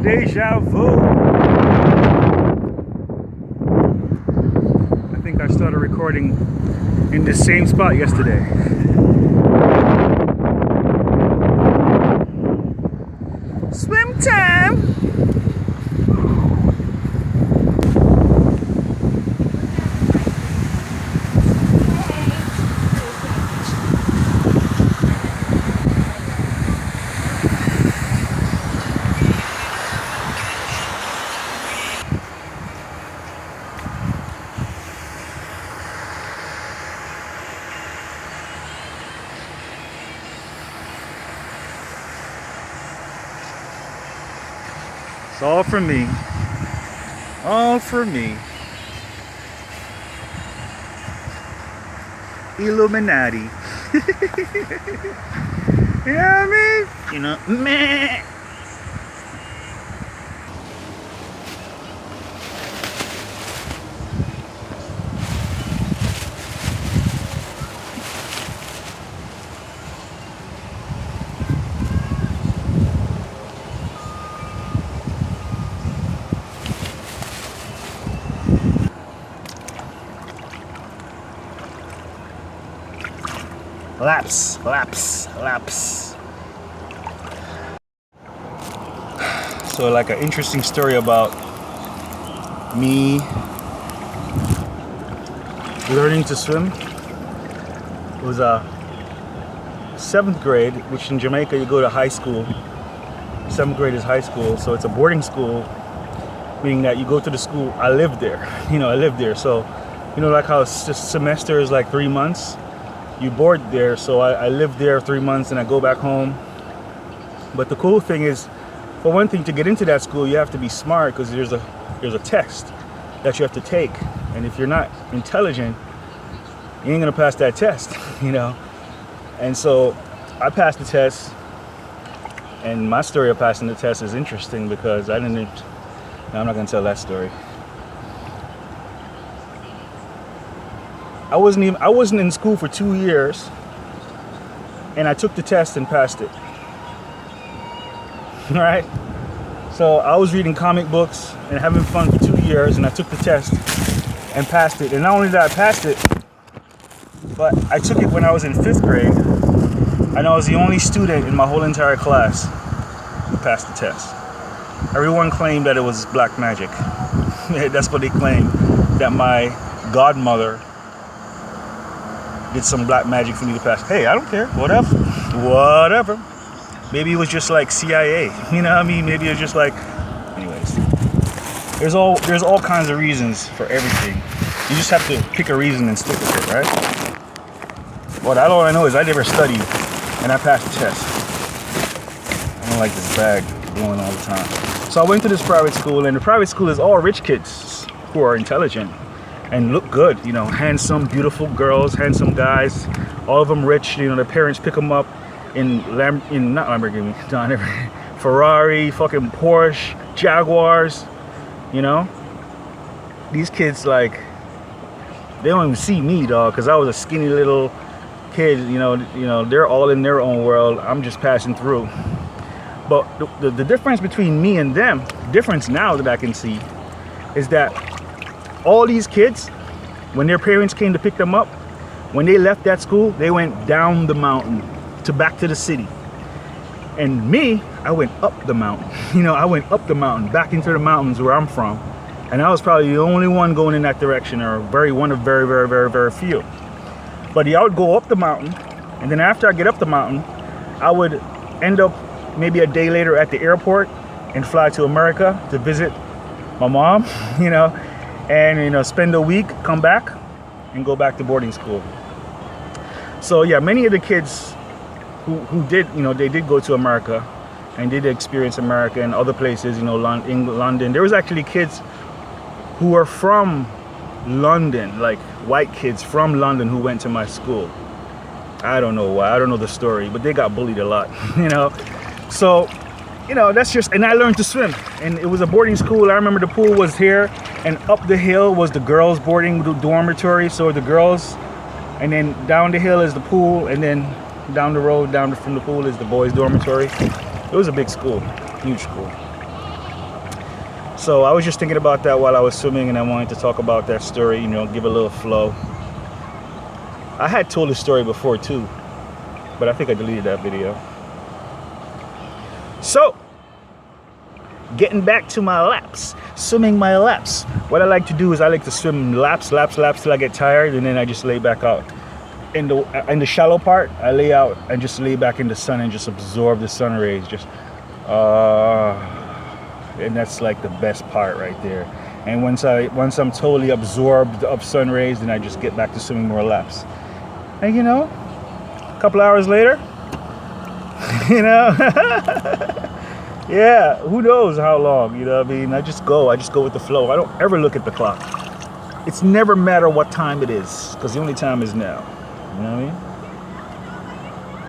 Deja vu. I think I started recording in the same spot yesterday. Swim time! It's all for me. All for me. Illuminati. You know what I mean? You know, meh. Laps, laps, laps. So like an interesting story about me learning to swim. It was a 7th grade, which in Jamaica you go to high school. 7th grade is high school, so it's a boarding school, meaning that you go to the school. I lived there, I lived there. So, like how semester is like 3 months. You board there, so I lived there 3 months and I go back home. But the cool thing is, for one thing, to get into that school you have to be smart, because there's a test that you have to take, and if you're not intelligent you ain't gonna pass that test. And so I passed the test, and my story of passing the test is interesting because I'm not gonna tell that story. I wasn't in school for 2 years, and I took the test and passed it. All right. So I was reading comic books and having fun for 2 years, and I took the test and passed it. And not only did I pass it, but I took it when I was in 5th grade, and I was the only student in my whole entire class who passed the test. Everyone claimed that it was black magic. That's what they claimed, that my godmother did some black magic for me to pass. Hey, I don't care. Whatever. Maybe it was just like CIA. You know what I mean? Maybe it was just like. Anyways, there's all kinds of reasons for everything. You just have to pick a reason and stick with it, right? Well, all I know is I never studied and I passed the test. I don't like this bag blowing all the time. So I went to this private school, and the private school is all rich kids who are intelligent and look good, handsome, beautiful girls, handsome guys, all of them rich. Their parents pick them up in not Lamborghini, Ferrari, fucking Porsche, Jaguars. These kids, like, they don't even see me, dog, because I was a skinny little kid. They're all in their own world. I'm just passing through. But the difference between me and them, difference now that I can see, is that all these kids, when their parents came to pick them up, when they left that school, they went down the mountain back to the city. And me, I went up the mountain. I went up the mountain, back into the mountains where I'm from. And I was probably the only one going in that direction, or one of very, very, very, very few. But I would go up the mountain, and then after I get up the mountain, I would end up maybe a day later at the airport and fly to America to visit my mom, and spend a week, come back, and go back to boarding school. So yeah, many of the kids who did, they did go to America and did experience America and other places, London. There was actually kids who were from London, like white kids from London who went to my school. I don't know why, I don't know the story, but they got bullied a lot, So, that's just, and I learned to swim, and it was a boarding school. I remember the pool was here, and up the hill was the girls' boarding dormitory, so the girls, and then down the hill is the pool, and then down the road, from the pool is the boys' dormitory. It was a big school, huge school. So I was just thinking about that while I was swimming, and I wanted to talk about that story, you know, give a little flow. I had told this story before too, but I think I deleted that video. So, getting back to my laps, swimming my laps. What I like to do is I like to swim laps till I get tired, and then I just lay back out. In the shallow part, I lay out and just lay back in the sun and just absorb the sun rays. Just, and that's like the best part right there. And once I'm totally absorbed of sun rays, then I just get back to swimming more laps. And you know, a couple hours later, you know, yeah, who knows how long, you know what I mean? I just go with the flow. I don't ever look at the clock. It's never matter what time it is, because the only time is now. You know what I mean?